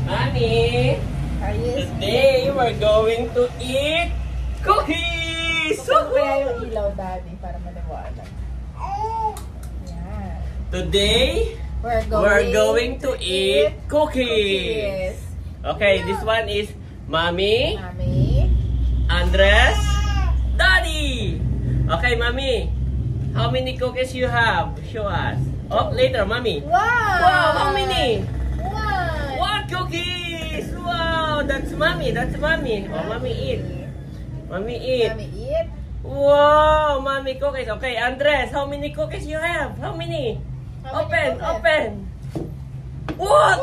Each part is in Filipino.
Mommy, today we're going to eat cookies! Kaya yung ilaw, Daddy, para maliwanag. Yan. Today, we're going to eat cookies. Okay, this one is Mommy, Andres, Daddy. Okay, Mommy, how many cookies you have? Show us. Oh, later, Mommy. Wow, how many? One cookies. Wow, that's Mommy. That's Mommy. Oh, Mommy eat. Mommy eat. Wow, Mommy cookies. Okay, Andres, how many cookies you have? How many? Open. What?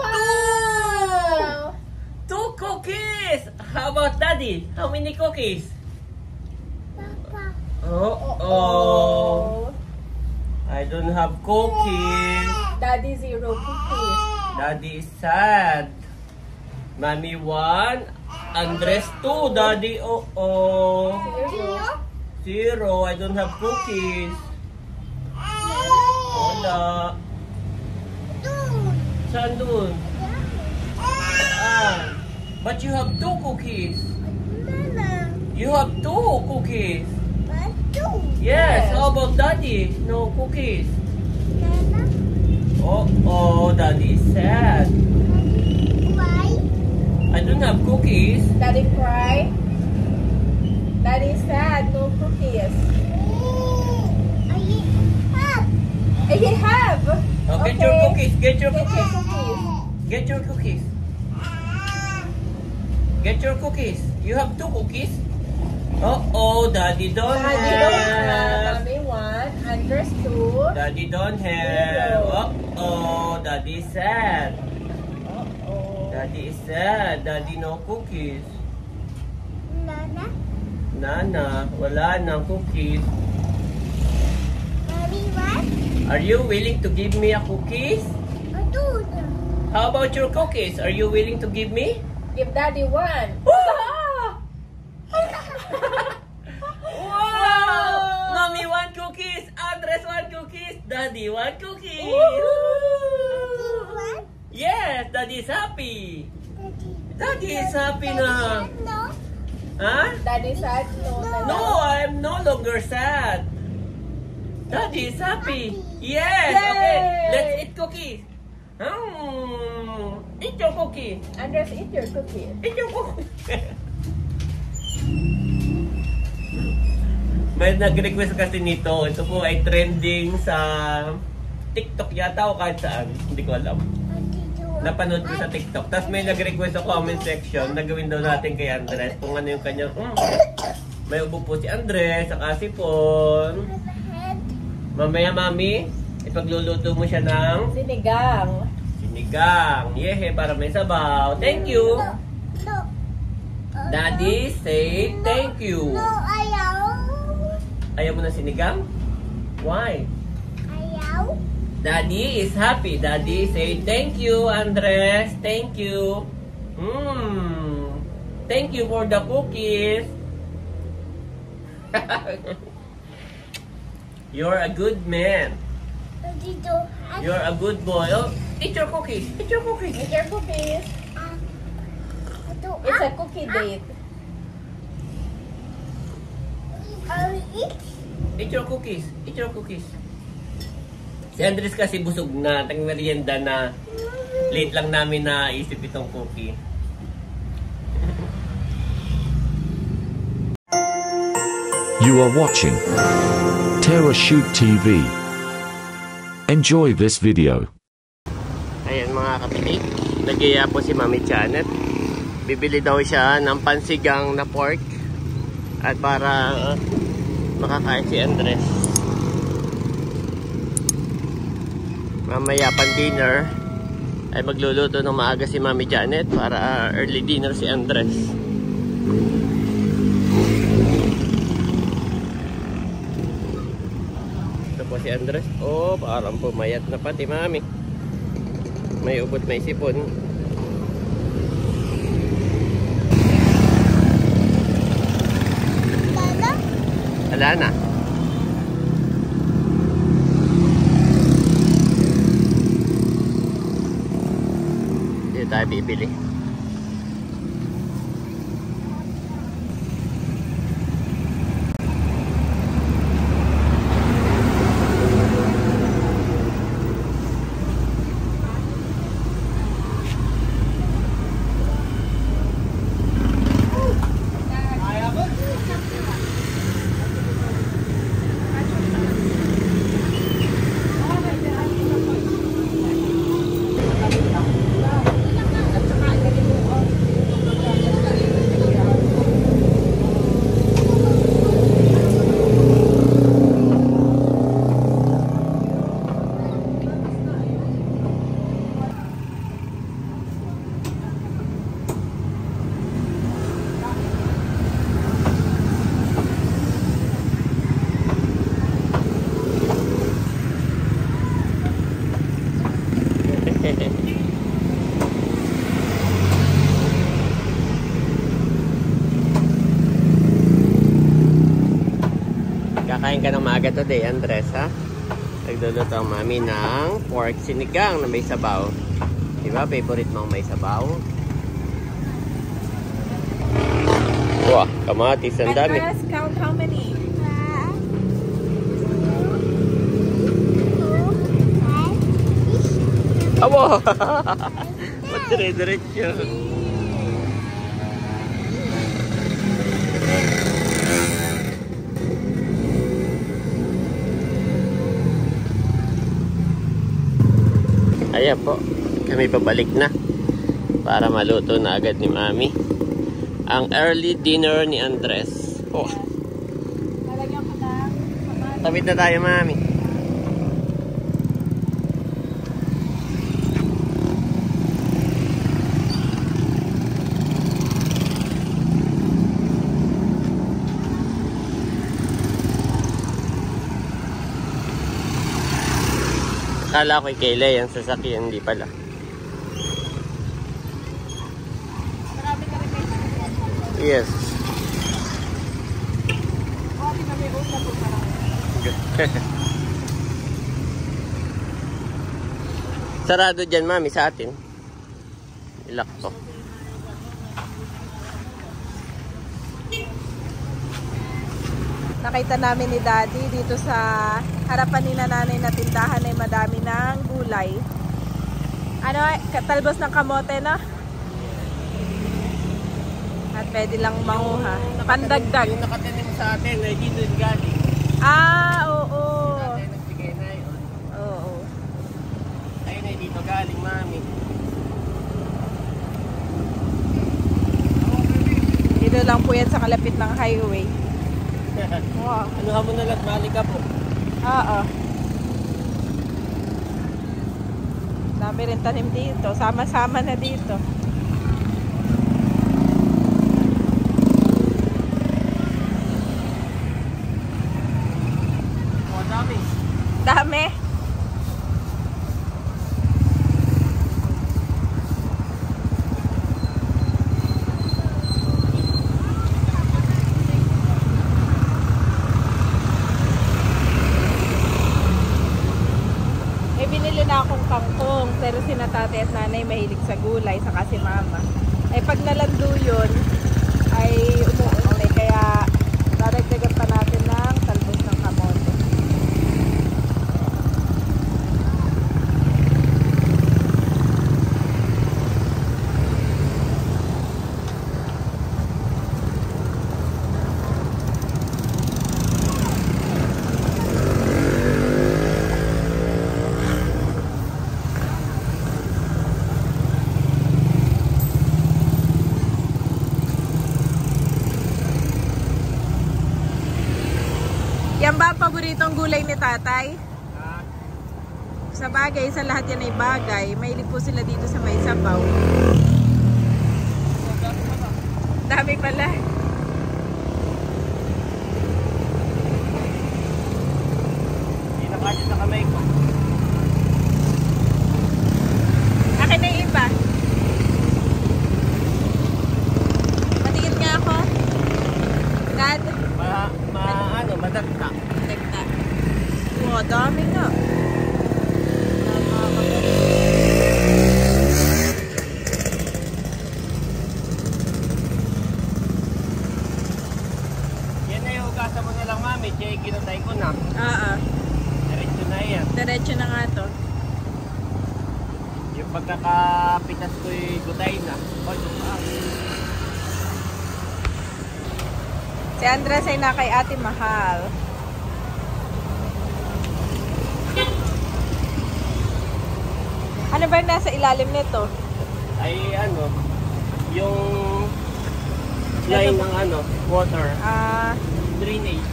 Two cookies. How about Daddy? How many cookies? Oh. I don't have cookies. Daddy, 0 cookies. Daddy is sad. Mommy 1. Andres 2. Daddy, oh. 0. I don't have cookies. Wala. Saan dun? But you have 2 cookies. You have 2 cookies. Yes, how about Daddy? No cookies. Oh, Daddy is sad. Why? I don't have cookies. Daddy cry. Daddy is sad, no cookies. I have. Oh, get your cookies. Get your cookies. Get your cookies. Get your cookies. You have 2 cookies. Oh, Daddy don't have. Mommy 1, Andres 2. Daddy don't have. Oh, Daddy is sad. Daddy is sad. Daddy no cookies. Nana, wala nang cookies. Mommy, what? Are you willing to give me a cookies? How about your cookies? Are you willing to give me? Give Daddy 1. Wow! Mommy 1 cookies, Andres 1 cookies, Daddy 1 cookies. Yes, Daddy is happy. Daddy is happy na. Huh? Daddy sad, No, I'm no longer sad. Daddy is happy. Yes. Yay! Okay, let's eat cookies. Eat your cookie. Andres, eat your cookie. Eat your cookie. May nag-request kasi nito. Ito po ay trending sa TikTok yata o kahit saan. Hindi ko alam. Napanood ko sa TikTok. Tapos may nag-request sa comment section na gawin daw natin kay Andres kung ano yung kanyang... May ubo po si Andres, saka sipon. Mamaya, Mami, ipagluluto mo siya ng... Sinigang. Yehe, para may sabaw. Thank you. Daddy, say thank you. Ayaw mo na sinigang? Why? Daddy is happy. Daddy, say thank you, Andres. Thank you. Thank you for the cookies. You're a good man. You're a good boy. Oh, eat your cookies. Eat your cookies. Eat your cookies. It's a cookie date. Eat your cookies. Eat your cookies. Si Andres kasi busog na. Tang merienda na. Late lang namin naisip itong cookie. You are watching TerraShoot TV. Enjoy this video. Ayan mga kapatid. Nagyaya po si Mami Janet. Bibili daw siya ng pansigang na pork. At para makakain si Andres. Mamaya pan dinner ay magluluto ng maaga si Mami Janet para early dinner si Andres. Ito po si Andres. Oh, parang pumayat na pati Mami. May ubot, may sipon. Wala na. Dito tayo bibili. Kakain ka ng maaga today, Andres, ha? Nagluluto ang mami ng pork sinigang na may sabaw. Diba? Favorite mo may sabaw? Wow, kamatis. Ang dami. Andres, count how many? Abo! Dire-diretso. Ayan po, kami pabalik na para maluto na agad ni Mami ang early dinner ni Andres. Oh. Lalagyan ko ng kamatis. Tawid na tayo, Mami. Akala ko Kayla yung sasakyan, hindi pala. Marami na rin kayo. Yes. Marami na may ulam po parang. Sarado dyan, Mami, sa atin. Ilak to. Nakita namin ni Daddy dito sa harapan ni nanay na tindahan ay madami ng gulay. Ano, talbos ng kamote na? At pwede lang manguha. Pandagdag. Yung nakatanim sa atin, ay dito yung galing. Ah, oo. Natin nagbigay na yun. Oo. Ayun ay dito galing, Mami. Dito lang po yan sa kalapit ng highway. Wow. Ano mo na lang, mali ka po. Oo. Dami rin tanim dito. Sama-sama na dito. Oh, dami. Dami. Binili na akong kangkong, pero si tatay at nanay mahilig sa gulay, saka si mama. Ay pag nalando yun, ay umuunay, kaya dadagdagan pa natin ng talbos ng kamote. Yan ba ang paboritong gulay ni tatay? Sa bagay, sa lahat yan ay bagay. Mahilig po sila dito sa may sabaw. Dami pala. Hindi na kasi sa kamay ko. Akin na yung iba. Patingin nga ako. Dad. Madagta. Tekta. Wow, dami nga. Yan na yung hugasan mo na lang, Mami. Tsaka kinutay ko na. Oo. Diretso na yan. Diretso na nga to. Yung pagkakapitas ko'y gutay na. Oh, Si Andres ay na kay Ate Mahal. Ano ba yung nasa ilalim nito? ay ano, yung line ng ano, water, drainage.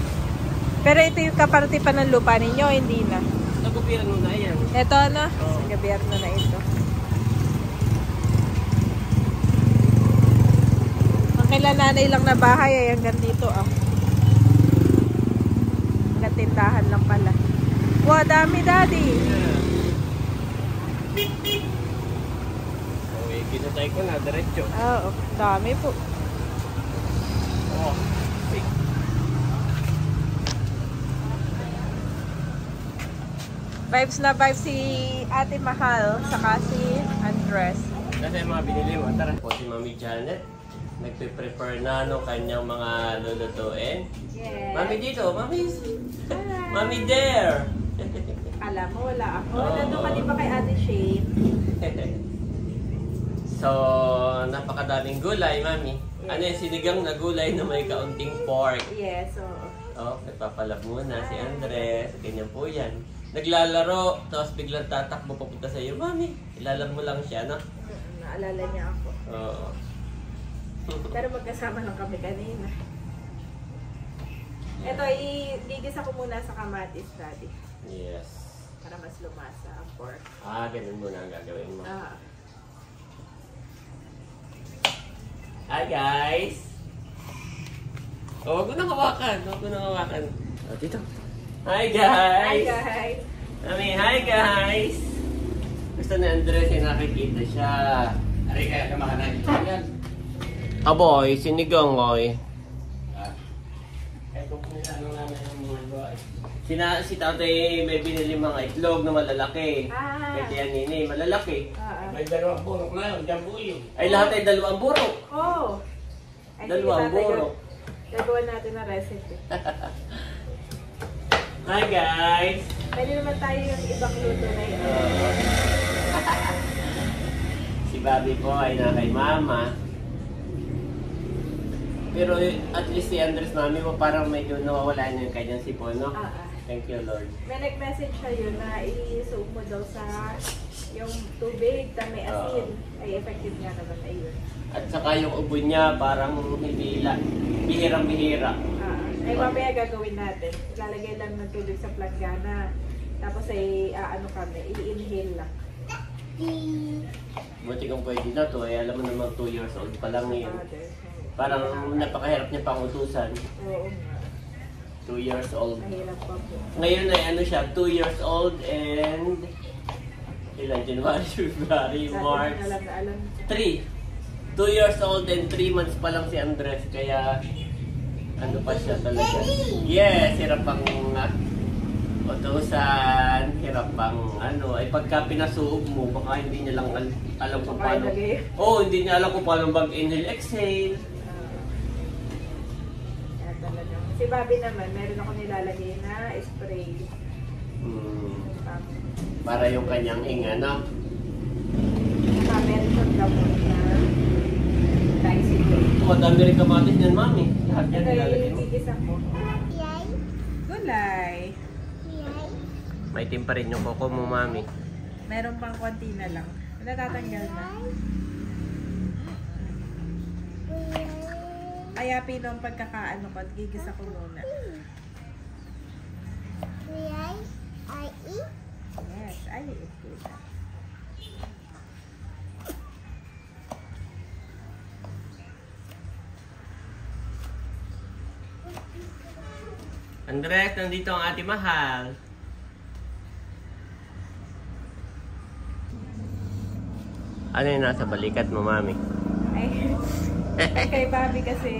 Pero ito yung kaparti pa ng lupa ninyo, hindi na. Sa gobyerno na yan. Ito ano? Oo. Sa gobyerno na ito. Ang kailan nanay lang na bahay ay hanggang dito hanggang tindahan lang pala. Wow, dami daddy. Okay, kinutay ko na, diretso. Oo, dami po. Oh, Vibes na vibes si Ate Mahal, saka si Andres. Kasi yung mga binili mo. Tara po si Mami Janet. Nagpe-prepare na kanyang mga lulutuin. Yes. Mami dito, Mami. Mami there. Alam mo, wala ako. Oo. Nandun ka di ba kay Ate Shane? So, napakadaming gulay, Mami. Ano yung sinigang na gulay na may kaunting pork. Yes, oo. Oh, nagpapalab muna si Andres. Ganyan po yan. Naglalaro, tapos biglang tatakbo papunta sa iyo. Mami, ilalab mo lang siya, no? Naalala niya ako. Oo. Pero magkasama lang kami kanina. Ito, igigisa ko muna sa kamatis, Daddy. Yes. Para mas lumasa ang pork. Ganun muna ang gagawin mo. Ah. Hi, guys! Oh, wag ko nang hawakan. Wag ko nang hawakan. Oh, dito. Hi, guys! Hi, guys! Mami, hi, guys! Gusto ni Andres yung nakikita siya. Ari kaya kamahanan yan. Aboy, sinigang, oy. Kaya kung ano namin ang mga buhay. Si tatay may binili mga itlog na malalaki. Ah. Kaya tiyan nini, malalaki. May dalawang purok na yun, jambu yun. Ay, lahat ay dalawang burok. Oh! Ay, sige, Dalawang tatay, burok. Gagawa natin na recipe. Hi, guys! Pwede naman tayo yung ibang luto na yun. Si Bobby po ay na kay Mama. Pero at least si Andres, Mami mo, parang medyo nawawala na yung kanyang sipon, no? Thank you, Lord. May nag-message siya yun na i-soak mo daw sa yung tubig na may asin. Ay, effective nga naman ay yun. At saka yung ubo niya parang hindi bihirang-bihira. Ay, mamaya gagawin natin. Lalagay lang ng tubig sa planggana. Tapos ay, i-inhale lang. Buti kung pwede na to, eh, alam mo naman 2 years old pa lang yun. Parang napakahirap niya pang utusan. Oo nga. 2 years old. Mahirap pa po. Ngayon ay ano siya, 2 years old and ilan? January, February, March. Alam. 3. 2 years old and 3 months pa lang si Andres. Kaya ano pa siya talaga. Yes, hirap pang utusan. Hirap pang ano. Ay pagka pinasuog mo, baka hindi niya lang alam kung paano. Hindi niya alam kung paano mag-inhale, exhale. Si Bobby naman, meron ako nilalagay na spray. Para yung kanyang hinga, no? Meron siyang gamot na tricycle. Madami rin kamatis niyan, Mami. Lahat yan Ito nilalagay yung mo. igisa ko. Gulay. May tim pa rin yung koko mo, Mami. Meron pang konti na lang. Natatanggal na. Kaya pinong pagkakaano ko, gigisa ko muna. Yes, I eat it. Andres, nandito ang Ate Mahal. Ano yung nasa balikat mo, Mami? Ay, kay Bobby kasi...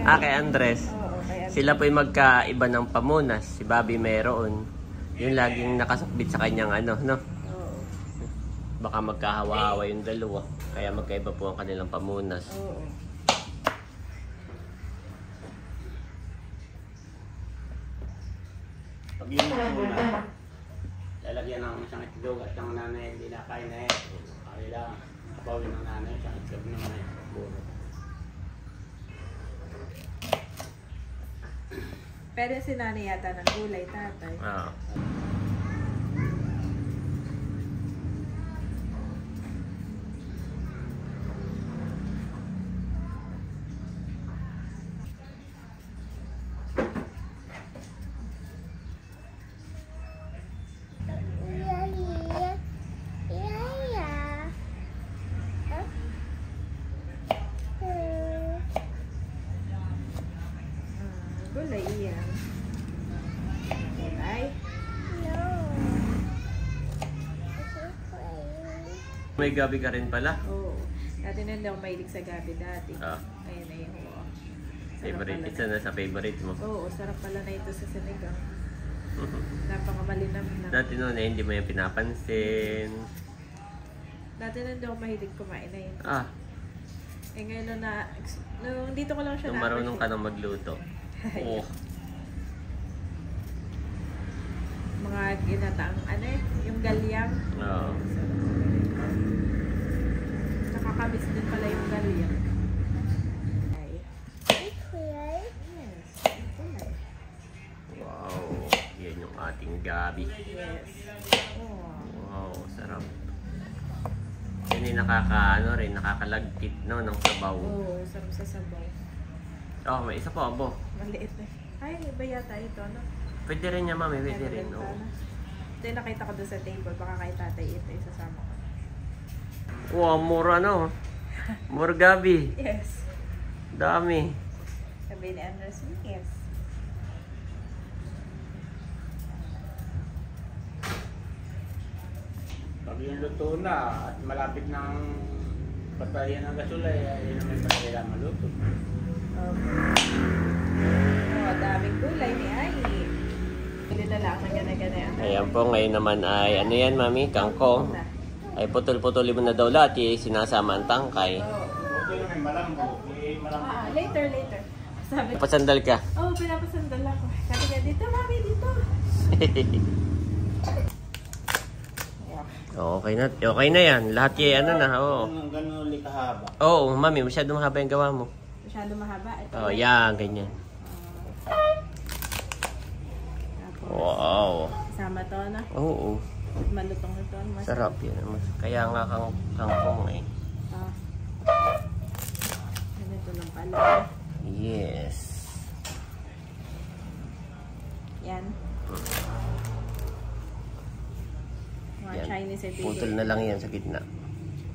Kay Andres. Oo, kay Andres. Sila po'y magkaiba ng pamunas. Si Bobby meron. Yung laging nakasakbit sa kanyang ano, no? Oo. Baka magkahawa-hawa yung dalawa. Kaya magkaiba po ang kanilang pamunas. Oo. Pag yun na muna, lalagyan ng isang itlog at ang nanay hindi na kain na kailangan bawin ng nanay isang itlog naman ay puro. Pero si nanay yata ng gulay, tatay. Oo. Gulay iyan. Gulay. May gabi ka rin pala. Oo. Dati na hindi ako mahilig sa gabi dati. Ah. Ngayon na yun. Favorite. Isa na sa favorite mo. Oo, sarap pala na ito sa sinigang. Napakamalinam na. Dati noon hindi mo yung pinapansin. Dati na hindi ako mahilig kumain na yun. Ah, Ngayon nung dito ko lang siya nung marunong ka nang magluto. Oh. Mga ginataang yung galyang. Oo. Nakakabis din pala yung galyang. Yes. Wow. Yan yung ating gabi. Yes. Oh. Wow, sarap. Yan yung nakakalagkit no, ng sabaw. Oh, sarap sa sabaw. Oh, may isa pa, abo. Maliit na. Ay, iba yata ito, no? Pwede rin niya, mami. Pwede rin. Benta Oh. na. Ito yung nakita ko doon sa table. Baka kay tatay ito, isasama ko. Wow, mura no. Mura gabi. Yes. Dami. Sabi ni Andres, yes. Pag yung luto na at malapit ng batayan ng gasolay, yun naman pala kailangan maluto. Daming gulay ni Ai. Pili na lang ng gana-gana. Ayan po, ngayon naman ay, ano yan, mami? Kangkong. Ay, putol-putulin mo na daw lahat. Sinasama ang tangkay. Ito naman malambo. Malambo. Later. Sabi ko, Pasandal ka. pinapasandal ako. Sabi niya, dito, mami, dito. Okay na. Okay na yan. Lahat yan, ano na. Oo. Ganun ulit kahaba. Oo, mami. Masyado mahaba yung gawa mo. Masyado mahaba. Ito. Oh, yan. Ganyan. Wow. Kasama to, no? Oo. Malutong ito. Sarap yan. Kaya nga kangkong eh. Ganito lang pala. Yes. Yan. Mga Yan. Chinese ay Putol favorite. na lang yan sa gitna.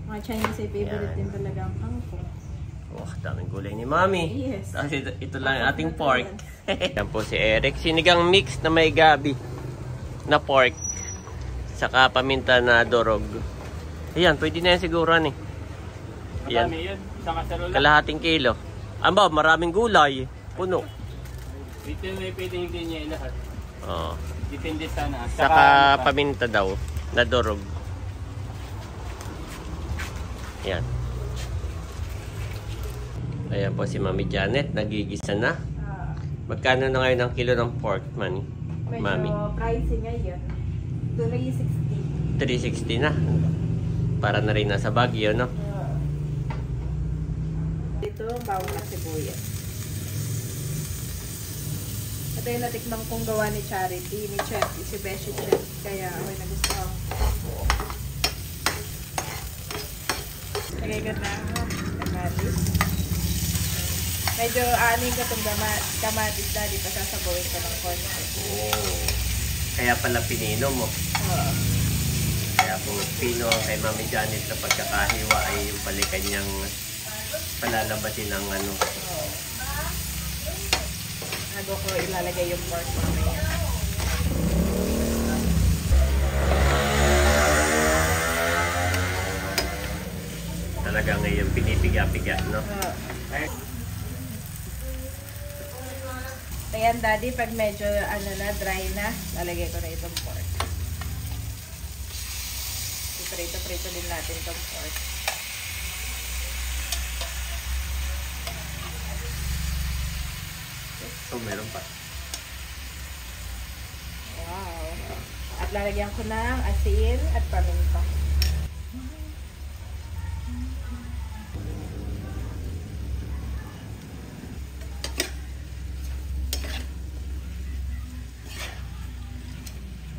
Mga Chinese ay favorite Yan. din talaga ang kangkong. Oh, daming gulay ni mami. Yes. Tapos ito lang yung ating pork. Yan po si Eric. Sinigang mix na may gabi na pork. Saka paminta na dorog. Ayan, pwede na yan siguro ni. Yan. Marami yun. Isang kasarola. Kalahating kilo. Amba, maraming gulay. Puno. Dito may pwede hindi niya ilahat. Oh. Depende sana. Saka paminta daw na dorog. Yan. Ayan po si Mami Janet. Nagigisa na. Magkano na ngayon ang kilo ng pork, Mami? Medyo pricey ngayon. 360. 360 na. Para na rin nasa Baguio, no? Ito, bawang na sibuyas. Ito yung natikmang kong gawa ni Charity, ni Chef, si Beshi Chef. Kaya ako'y nagustuhan. Lagay ko na kamatis. Medyo aning ko itong kamatis dali, pasasabawin ko ng konti. Oh. Kaya pala pinino mo. Oo. Kaya kung pino kay Mami Janet na pagkakahiwa ay yung pala kanyang palalabasin ng ano. Bago ko ilalagay yung pork mamaya. Talaga ngayon pinipiga-piga, no? Ayan, Daddy, pag medyo dry na, lalagay ko na itong pork. Iprito-prito din natin itong pork. Oh, meron pa. Wow. At lalagyan ko ng asin at paminta.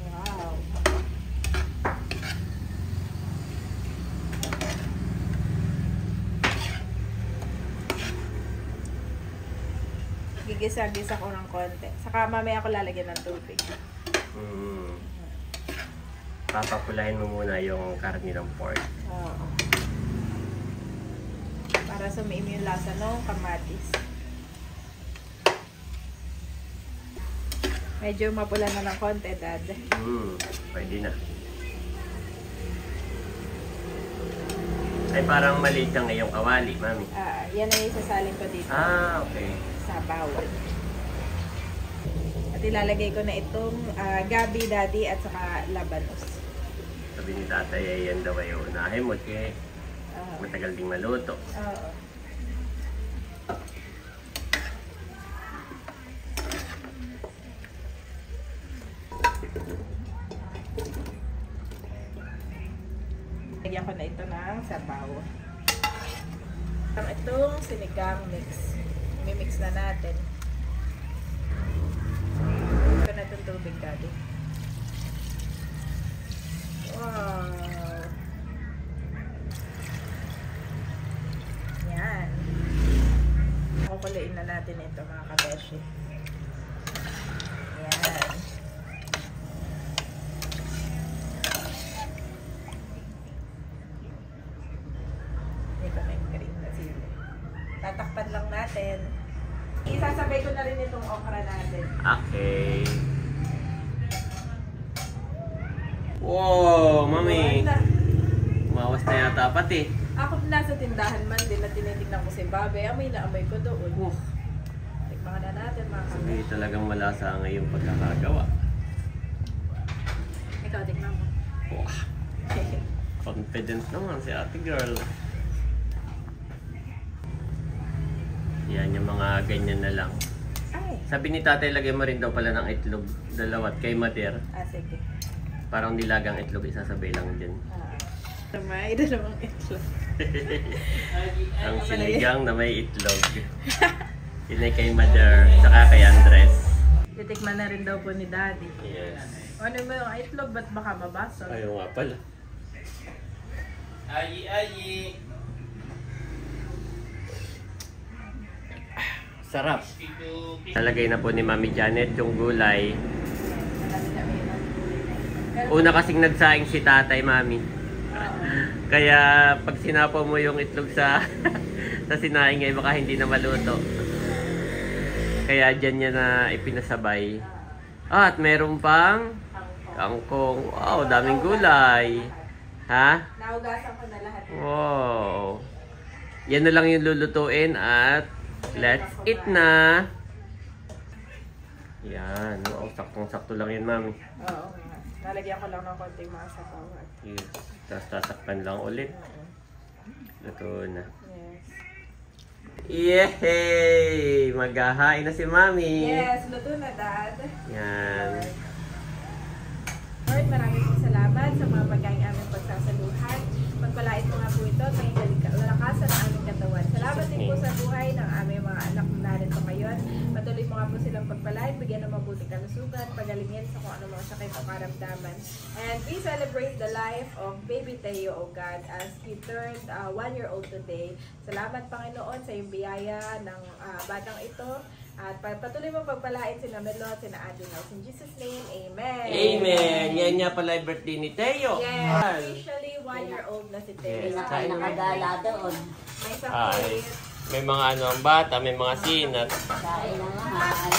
Wow. Gigisa-gisa ko ng konti. Saka mamaya ako lalagyan ng tubig. Papapulahin mo muna yung karne ng pork. Oo. Para sumiim yung lasa ng kamatis. Medyo mapula na ng konti, Dad. Pwede na. Ay, parang maliit ang iyong kawali, Mami. Yan ay isasalin ko dito Ah, okay. sa bawal. At At ilalagay ko na itong gabi, daddy, at saka labanos. Sabi ni tatay ay yan daw ay unahin mo kaya matagal ding maluto. Oo. Lagyan ko na ito ng sabaw. Itong sinigang mix. Mimix na natin. Ito na itong tubig, daddy. Wow! Yan. Kukuluin na natin ito, mga kabeshi. Yan. Ito na yung green na sili. Tatakpan lang natin. Isasabay ko na rin itong okra natin. Okay. Wow, mami. Mawas na yata pati. Ako nasa tindahan man din na tinitignan ko si Babe. Amoy na amoy ko doon. Tikman na natin, mga kabeshi. Hindi talagang malasa ang iyong pagkakagawa. Ikaw, tikman mo. Wow. Confident naman si ate girl. Yan yung mga ganyan na lang. Ay. Sabi ni tatay, lagay mo rin daw pala ng itlog. Dalawat kay Mater. Sige. Parang nilagang itlog, isasabay lang dyan. May dalawang itlog. Ang sinigang na may itlog. Yun ay kay Mater, saka kay Andres. Titikman na rin daw po ni Daddy. Yes. Ano mo yung itlog? Ba't baka mabasag? Ayaw nga pala. Ayi. Sarap. Nalagay na po ni Mami Janet yung gulay. Una kasing nagsaing si tatay, Mami. Kaya pag sinapaw mo yung itlog sa sa sinaing ay baka hindi na maluto. Kaya dyan niya na ipinasabay. At meron pang kangkong. Wow, daming gulay. Ha? Naugasan ko na lahat. Wow. Yan na lang yung lulutuin at let's eat na. Yan. Wow, saktong-sakto lang yan, Mami. Oo. Nalagyan ko lang ng konting mga sabawan. Yes. Tapos tasakpan lang ulit. Luto na. Yes. Yehey! Maghahain na si Mami. Yes, luto na, Dad. Yan. Lord, maraming po salamat sa mga pagkain aming pagsasaluhan. Pagpalait mo nga po ito at may kalakasan ng aming katawan. Salamat din po sa buhay ng aming mga anak na narito ngayon. Patuloy mo nga po silang pagpalait, bigyan ng mabuting kalusugan, pagalingin sa kung ano mga sakit o karamdaman. And we celebrate the life of baby Teo, O God, as he turned 1-year-old today. Salamat, Panginoon, sa iyong biyaya ng batang ito. At patuloy mo pagpalain sina Melo at sina Ate Nels. In Jesus' name, Amen. Amen! Yan nga pala yung birthday ni Teo. Yes, officially 1-year-old na si Teo. Yes, kain na. Nakagala doon. May Ay, sakit. may mga ano ang bata, may mga sinat. Kain na mahal.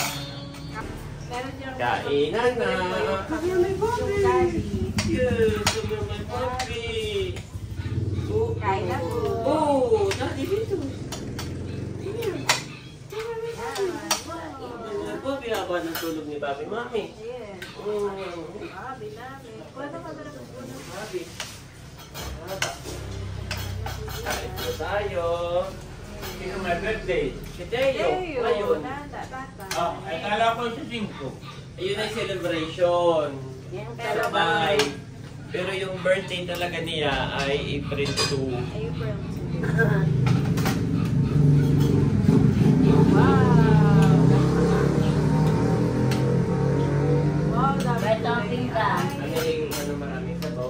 Meron diyang Kainan na. yung daddy. Yes, my puppy. Kain na po. Oh, daddy dito. Papi, haba ng tulog ni Papi, Mami. Ayan. Oh, Sabi namin. Kuwala ka na lang muna. Papi. Haba. Kain po tayo. Sino may birthday? Si Teo. Ayun. Nanda, bata. Oh, ay kala ko sa 5. Ayun ay celebration. Sabay. Pero yung birthday talaga niya ay April 2. April. Wow, dami May topping ka. Ano yung ano maraming sabaw?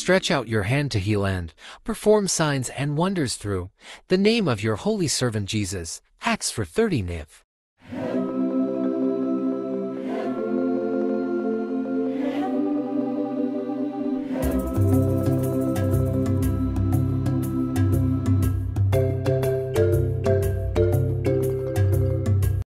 stretch out your hand to heal and perform signs and wonders through the name of your holy servant Jesus. Acts 4:30 Niv.